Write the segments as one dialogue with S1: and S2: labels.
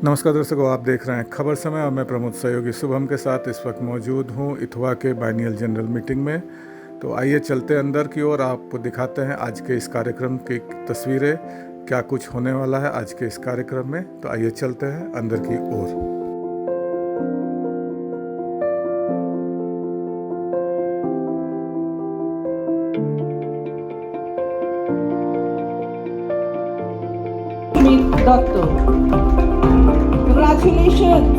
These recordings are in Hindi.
S1: नमस्कार दर्शकों, आप देख रहे हैं खबर समय और मैं प्रमोद सहयोगी शुभम के साथ इस वक्त मौजूद हूं इथवा के बाइनियल जनरल मीटिंग में। तो आइए चलते अंदर की ओर, आपको दिखाते हैं आज के इस कार्यक्रम की तस्वीरें, क्या कुछ होने वाला है आज के इस कार्यक्रम में। तो आइए चलते हैं अंदर की ओर।
S2: Congratulations.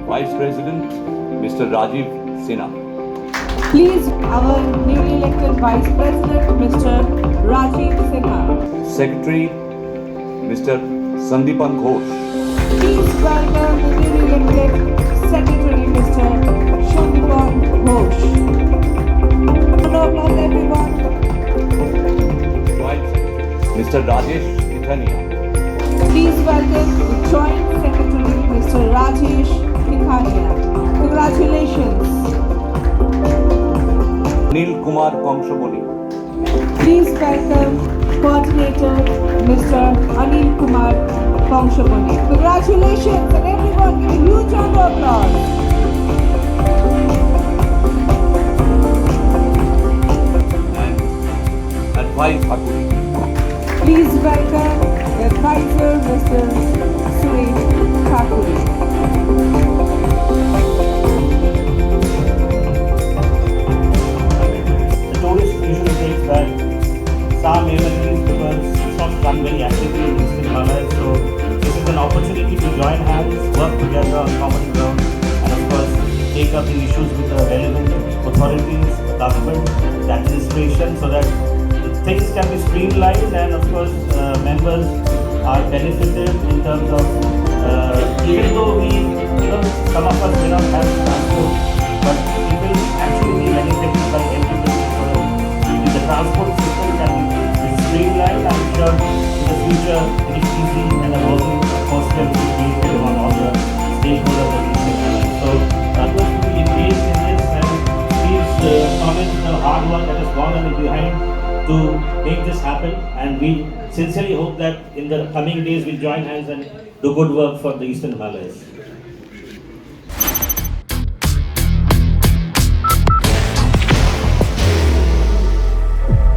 S3: Vice President Mr. Rajiv Sinha.
S2: Please, our newly elected Vice President Mr. Rajiv Sinha.
S3: Secretary Mr. Sandipan Ghosh.
S2: Please welcome the newly elected Secretary Mr. Sandipan Ghosh. Round of applause everyone.
S3: Joint Secretary Mr. Rajesh Ithania.
S2: Please welcome the Joint Secretary Mr. Rajesh Ithania. Congratulations.
S3: Anil Kumar Kongshaboli.
S2: Please welcome Coordinator Mr. Anil Kumar Kongshaboli. Congratulations and everyone give a huge round of applause.
S3: And Advice Hakuri.
S2: Please welcome the advisor Mr. Suresh Thakuri.
S4: The tourist usually takes that some areas because it's not done very actively in Eastern Himalayas. So this is an opportunity to join hands, work together on common ground, and of course take up the issues with the relevant authorities, the government, the administration, so that things can be streamlined and of course members are benefited in terms of even though some of us may not have transport, but it will actually be benefited by everybody. So if the transport system can be streamlined, I'm sure in the future it is easy and a working atmosphere will be created among all the stakeholders of the system. So I'm going to be engaged in this and please comment the hard work that has gone on behind to make this happen, and we sincerely hope that in the coming days we'll join hands and do good work for the Eastern Himalayas.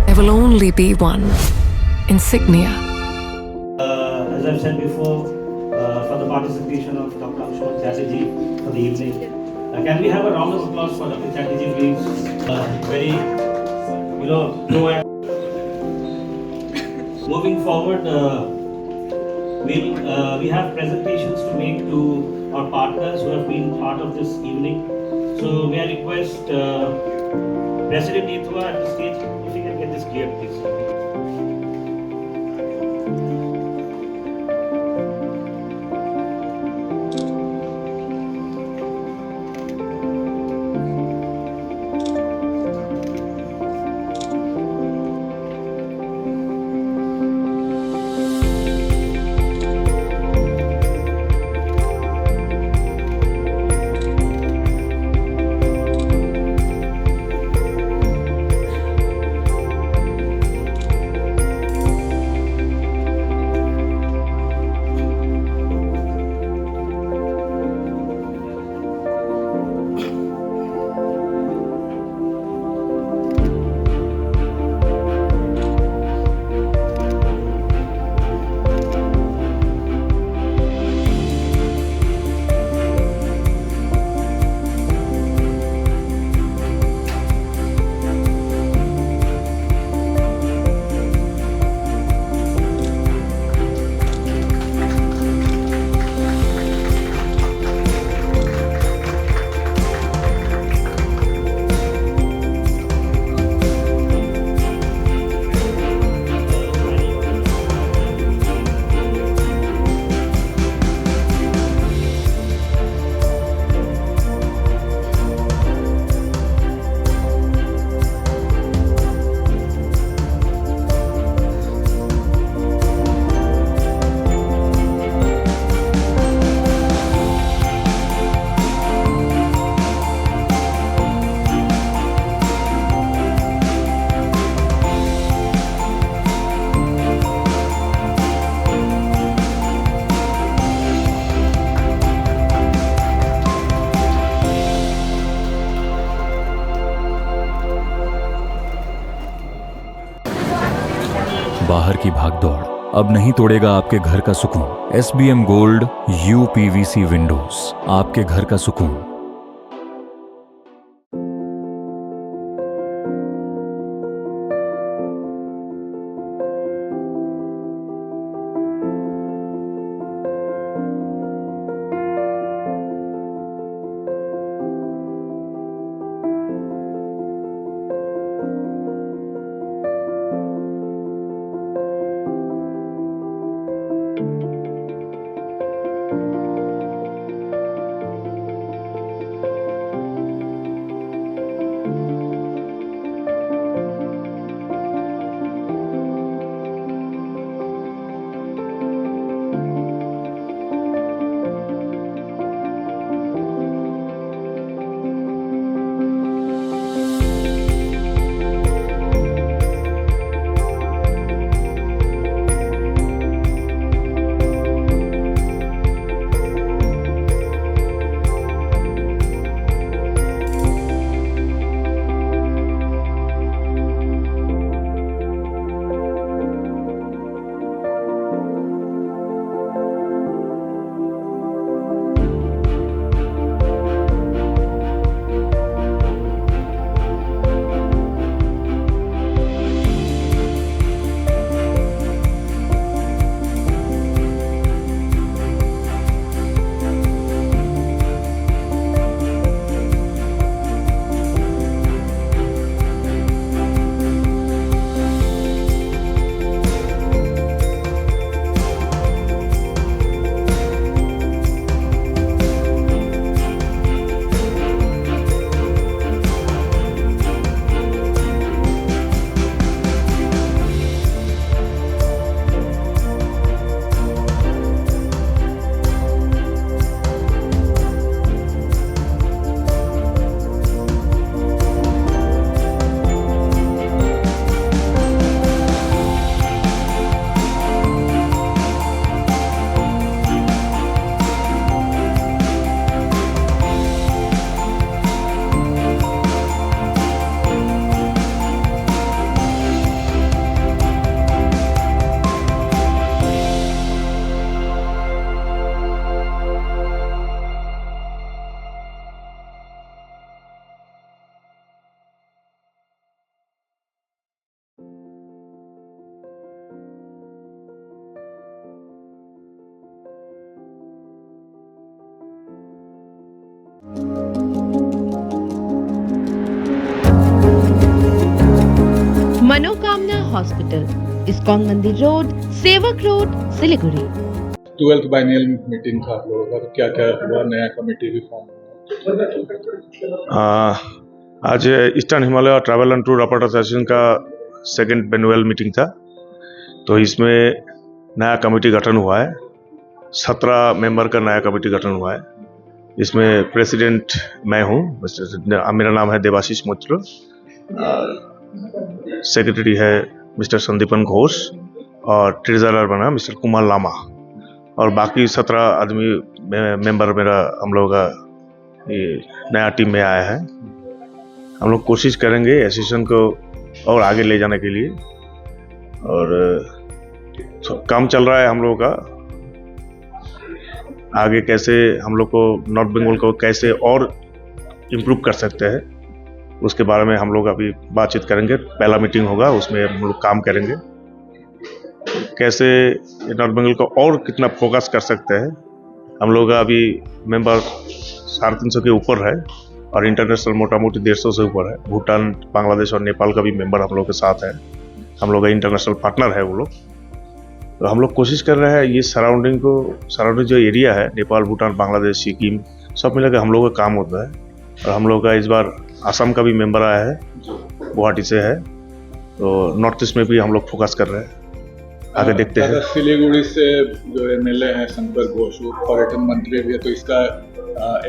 S5: There will only be one insignia.
S4: As I've said before, for the participation of Dr. Anshuman Chatterjee for the evening. Can we have a round of applause for Dr. Chatterjee, please? Very, proactive. Moving forward, we have presentations to make to our partners who have been part of this evening. So may I request President Ithwa at the stage, if you can get this cleared, please.
S6: बाहर की भागदौड़ अब नहीं तोड़ेगा आपके घर का सुकून। SBM गोल्ड UPVC विंडोज, आपके घर का सुकून।
S7: मनोकामना हॉस्पिटल, इस्कॉन मंदिर रोड, सेवक road, Siliguri.
S1: 12th biennial meeting था आप लोगों का, तो क्या क्या हुआ? नया कमेटी भी फॉर्म हुआ?
S8: आज eastern Himalaya travel and tour operator association का सेकंड एनुअल मीटिंग था। तो इसमें नया कमेटी गठन हुआ है, 17 मेंबर का नया कमेटी गठन हुआ है। इसमें प्रेसिडेंट मैं हूँ, मेरा नाम है देवाशीष मोत्र। सेक्रेटरी है मिस्टर संदीपन घोष और ट्रेजरर बना मिस्टर कुमार लामा, और बाकी 17 आदमी मेंबर मेरा हम लोग का ये नया टीम में आया है। हम लोग कोशिश करेंगे एसोसिएशन को और आगे ले जाने के लिए, और काम चल रहा है हम लोगों का। आगे कैसे हम लोग को नॉर्थ बंगाल को कैसे और इम्प्रूव कर सकते हैं, उसके बारे में हम लोग अभी बातचीत करेंगे। पहला मीटिंग होगा, उसमें हम लोग काम करेंगे कैसे नॉर्थ बंगाल को और कितना फोकस कर सकते हैं। हम लोग का अभी मेंबर 350 के ऊपर है, और इंटरनेशनल मोटा मोटी 150 से ऊपर है। भूटान, बांग्लादेश और नेपाल का भी मेंबर हम लोग के साथ है। हम लोग का इंटरनेशनल पार्टनर है वो लोग। तो हम लोग कोशिश कर रहे हैं ये सराउंडिंग जो एरिया है, नेपाल, भूटान, बांग्लादेश, सिक्किम, सब मिलकर हम लोग का काम होता है। और हम लोग का इस बार असम का भी मेंबर आया है, गुवाहाटी से है। तो नॉर्थ ईस्ट में भी हम लोग फोकस कर रहे हैं, आगे देखते हैं।
S1: सिलीगुड़ी से जो MLA हैं शंकर घोष, वो पर्यटन मंत्री भी है, तो इसका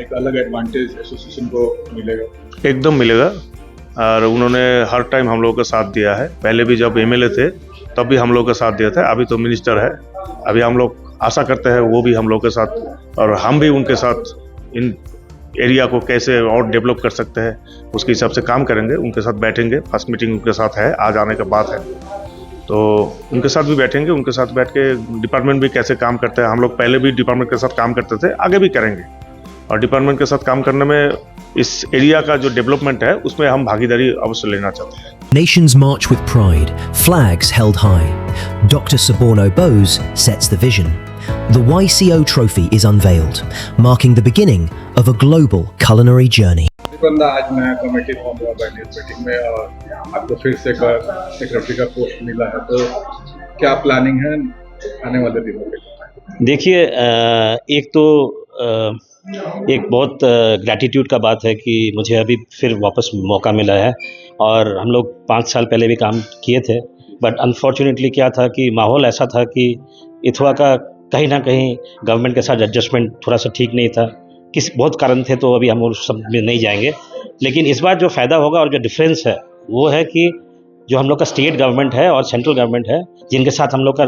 S1: एक अलग एडवांटेज एसोसिएशन को मिलेगा?
S8: एकदम मिलेगा, और उन्होंने हर टाइम हम लोग का साथ दिया है। पहले भी जब MLA थे तब भी हम लोग का साथ दिया था। अभी तो मिनिस्टर है, अभी हम लोग आशा करते हैं वो भी हम लोग के साथ, और हम भी उनके साथ इन एरिया को कैसे और डेवलप कर सकते हैं उसके हिसाब से काम करेंगे। उनके साथ बैठेंगे, फर्स्ट मीटिंग उनके साथ है, आज आने का बात है। तो उनके साथ भी बैठेंगे, उनके साथ बैठ के डिपार्टमेंट भी कैसे काम करते हैं, हम लोग पहले भी डिपार्टमेंट के साथ काम करते थे, आगे भी करेंगे, और डिपार्टमेंट के साथ काम करने में इस एरिया का जो डेवलपमेंट है उसमें हम भागीदारी अवश्य लेना चाहते हैं।
S9: Nations march with pride, flags held high. Dr. Suborno Bose sets the vision. The YCO trophy is unveiled, marking the beginning of a global culinary journey.
S1: बंदा आज नया कमेटी फॉर्म हुआ बाइनियल मीटिंग में और आपको फिर से सेक्रेटरी का पोस्ट मिला है, तो क्या प्लानिंग है आने वाले दिनों में?
S10: देखिए, एक तो एक बहुत ग्रैटिट्यूड का बात है कि मुझे अभी फिर वापस मौका मिला है, और हम लोग 5 साल पहले भी काम किए थे, बट अनफॉर्चुनेटली क्या था कि माहौल ऐसा था कि इथवा का कहीं ना कहीं गवर्नमेंट के साथ एडजस्टमेंट थोड़ा सा ठीक नहीं था, किस बहुत कारण थे, तो अभी हम उस सब में नहीं जाएंगे। लेकिन इस बार जो फ़ायदा होगा और जो डिफरेंस है वो है कि जो हम लोग का स्टेट गवर्नमेंट है और सेंट्रल गवर्नमेंट है, जिनके साथ हम लोग का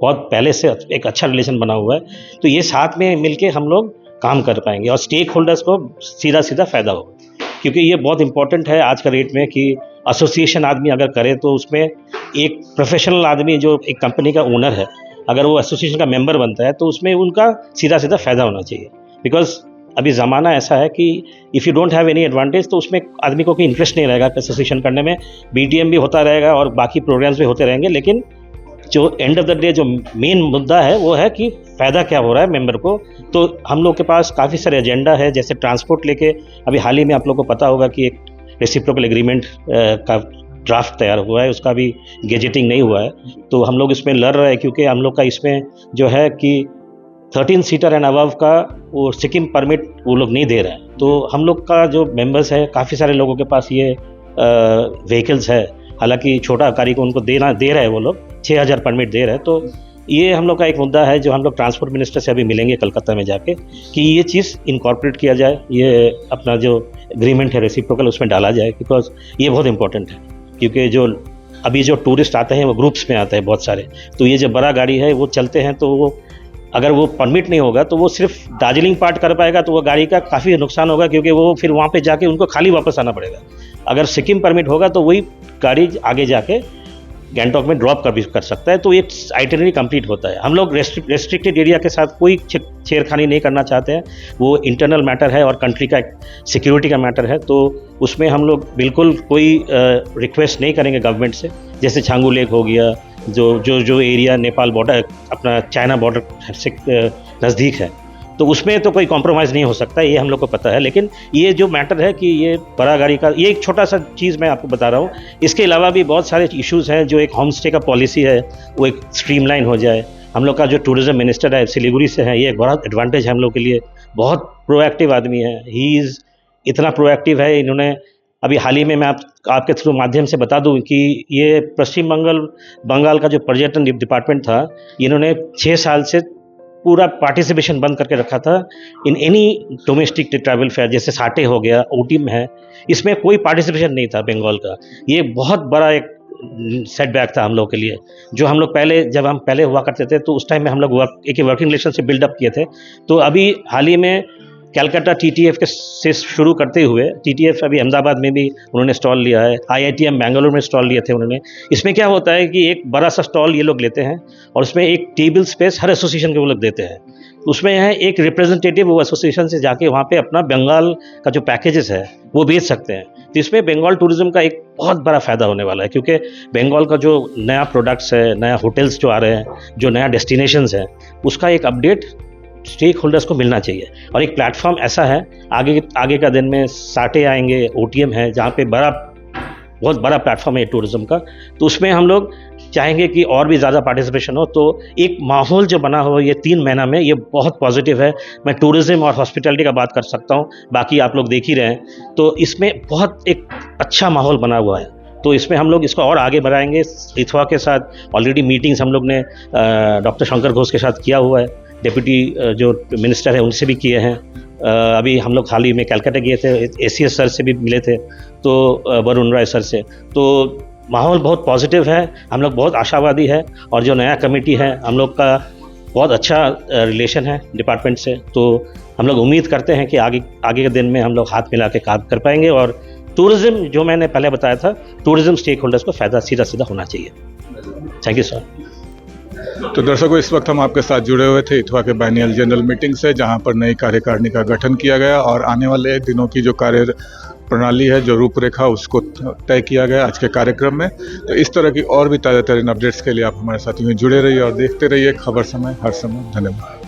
S10: बहुत पहले से एक अच्छा रिलेशन बना हुआ है, तो ये साथ में मिलके हम लोग काम कर पाएंगे और स्टेक होल्डर्स को सीधा सीधा फ़ायदा होगा। क्योंकि ये बहुत इंपॉर्टेंट है आज का रेट में कि एसोसिएशन आदमी अगर करे तो उसमें एक प्रोफेशनल आदमी जो एक कंपनी का ओनर है, अगर वो एसोसिएशन का मेंबर बनता है तो उसमें उनका सीधा सीधा फ़ायदा होना चाहिए। बिकॉज अभी ज़माना ऐसा है कि if you don't have any advantage तो उसमें आदमी को कोई इंटरेस्ट नहीं रहेगा एसोसिएशन करने में। BTM भी होता रहेगा और बाकी प्रोग्राम्स भी होते रहेंगे, लेकिन जो एंड ऑफ द डे जो मेन मुद्दा है वो है कि फ़ायदा क्या हो रहा है मेंबर को। तो हम लोग के पास काफ़ी सारे एजेंडा है, जैसे ट्रांसपोर्ट लेके अभी हाल ही में आप लोग को पता होगा कि एक रेसिप्रोकल एग्रीमेंट का ड्राफ्ट तैयार हुआ है, उसका भी गेजेटिंग नहीं हुआ है, तो हम लोग इसमें लड़ रहे हैं क्योंकि हम लोग का इसमें जो है कि 13 सीटर एंड अबव का वो सिक्किम परमिट वो लोग नहीं दे रहे हैं। तो हम लोग का जो मेंबर्स है, काफ़ी सारे लोगों के पास ये व्हीकल्स है, हालांकि छोटा आकारी को उनको दे रहे हैं, वो लोग 6000 परमिट दे रहे हैं। तो ये हम लोग का एक मुद्दा है जो हम लोग ट्रांसपोर्ट मिनिस्टर से अभी मिलेंगे कलकत्ता में जाके, कि ये चीज़ इनकॉर्पोरेट किया जाए, ये अपना जो एग्रीमेंट है रेसिप्रोकल उसमें डाला जाए, बिकॉज ये बहुत इंपॉर्टेंट है। क्योंकि जो अभी जो टूरिस्ट आते हैं वो ग्रुप्स में आते हैं बहुत सारे, तो ये जो बड़ा गाड़ी है वो चलते हैं, तो वो अगर वो परमिट नहीं होगा तो वो सिर्फ दार्जिलिंग पार्ट कर पाएगा, तो वो गाड़ी का काफ़ी नुकसान होगा, क्योंकि वो फिर वहाँ पे जाके उनको खाली वापस आना पड़ेगा। अगर सिक्किम परमिट होगा तो वही गाड़ी आगे जाके गैंगटॉक में ड्रॉप कर सकता है, तो एक आइटिनरी कंप्लीट होता है। हम लोग रेस्ट्रिक्टेड एरिया के साथ कोई छेड़खानी नहीं करना चाहते हैं, वो इंटरनल मैटर है और कंट्री का सिक्योरिटी का मैटर है, तो उसमें हम लोग बिल्कुल कोई रिक्वेस्ट नहीं करेंगे गवर्नमेंट से। जैसे छांगू लेक हो गया, जो एरिया नेपाल बॉर्डर अपना चाइना बॉर्डर से नज़दीक है, तो उसमें तो कोई कॉम्प्रोमाइज़ नहीं हो सकता, ये हम लोग को पता है। लेकिन ये जो मैटर है कि ये बड़ा गाड़ी का, ये एक छोटा सा चीज़ मैं आपको बता रहा हूँ। इसके अलावा भी बहुत सारे इश्यूज़ हैं, जो एक होम स्टे का पॉलिसी है वो एक स्ट्रीमलाइन हो जाए। हम लोग का जो टूरिज़्म मिनिस्टर है सिलीगुड़ी से है, ये एक बड़ा एडवांटेज है हम लोग के लिए, बहुत प्रोएक्टिव आदमी है, ही इज़ इतना प्रोएक्टिव है। इन्होंने अभी हाल ही में मैं आपके थ्रू माध्यम से बता दूं कि ये पश्चिम बंगाल का जो पर्यटन डिपार्टमेंट था, इन्होंने 6 साल से पूरा पार्टिसिपेशन बंद करके रखा था in any domestic travel fair, जैसे साटे हो गया, ओटीम है, इसमें कोई पार्टिसिपेशन नहीं था बंगाल का। ये बहुत बड़ा एक सेटबैक था हम लोग के लिए, जो हम लोग जब हम पहले हुआ करते थे तो उस टाइम में हम लोग एक वर्किंग रिलेशनशिप बिल्डअप किए थे। तो अभी हाल ही में कलकत्ता TTF से शुरू करते हुए, TTF अभी अहमदाबाद में भी उन्होंने स्टॉल लिया है, IITM बेंगलुरु में स्टॉल लिए थे उन्होंने। इसमें क्या होता है कि एक बड़ा सा स्टॉल ये लोग लेते हैं और उसमें एक टेबल स्पेस हर एसोसिएशन के वो लोग देते हैं। उसमें है एक रिप्रेजेंटेटिव वो एसोसिएशन से जाके वहाँ पे अपना बंगाल का जो पैकेजेस है वो बेच सकते हैं। तो इसमें बंगाल टूरिज्म का एक बहुत बड़ा फ़ायदा होने वाला है, क्योंकि बंगाल का जो नया प्रोडक्ट्स है, नया होटल्स जो आ रहे हैं, जो नया डेस्टिनेशंस है, उसका एक अपडेट स्टेक होल्डर्स को मिलना चाहिए। और एक प्लेटफॉर्म ऐसा है, आगे का दिन में साटे आएंगे, OTM है, जहाँ पे बहुत बड़ा प्लेटफॉर्म है टूरिज्म का, तो उसमें हम लोग चाहेंगे कि और भी ज़्यादा पार्टिसिपेशन हो। तो एक माहौल जो बना हो ये 3 महीना में, ये बहुत पॉजिटिव है। मैं टूरिज्म और हॉस्पिटैलिटी का बात कर सकता हूँ, बाकी आप लोग देख ही रहे हैं, तो इसमें बहुत एक अच्छा माहौल बना हुआ है। तो इसमें हम लोग इसको और आगे बढ़ाएंगे। इथवा के साथ ऑलरेडी मीटिंग्स हम लोग ने डॉक्टर शंकर घोष के साथ किया हुआ है, डिप्टी जो मिनिस्टर है उनसे भी किए हैं। अभी हम लोग हाल ही में कलकत्ता गए थे, ACS सर से भी मिले थे, तो वरुण राय सर से। तो माहौल बहुत पॉजिटिव है, हम लोग बहुत आशावादी है, और जो नया कमेटी है हम लोग का बहुत अच्छा रिलेशन है डिपार्टमेंट से। तो हम लोग उम्मीद करते हैं कि आगे के दिन में हम लोग हाथ मिला के काम कर पाएंगे, और टूरिज्म जो मैंने पहले बताया था, टूरिज्म स्टेक होल्डर्स को फ़ायदा सीधा होना चाहिए। Thank you sir.
S1: तो दर्शकों, इस वक्त हम आपके साथ जुड़े हुए थे इथवा के बाइनियल जनरल मीटिंग से, जहां पर नई कार्यकारिणी का गठन किया गया और आने वाले दिनों की जो कार्य प्रणाली है, जो रूपरेखा, उसको तय किया गया आज के कार्यक्रम में। तो इस तरह की और भी ताज़ा तरीन अपडेट्स के लिए आप हमारे साथ यूँ जुड़े रहिए और देखते रहिए खबर समय हर समय। धन्यवाद।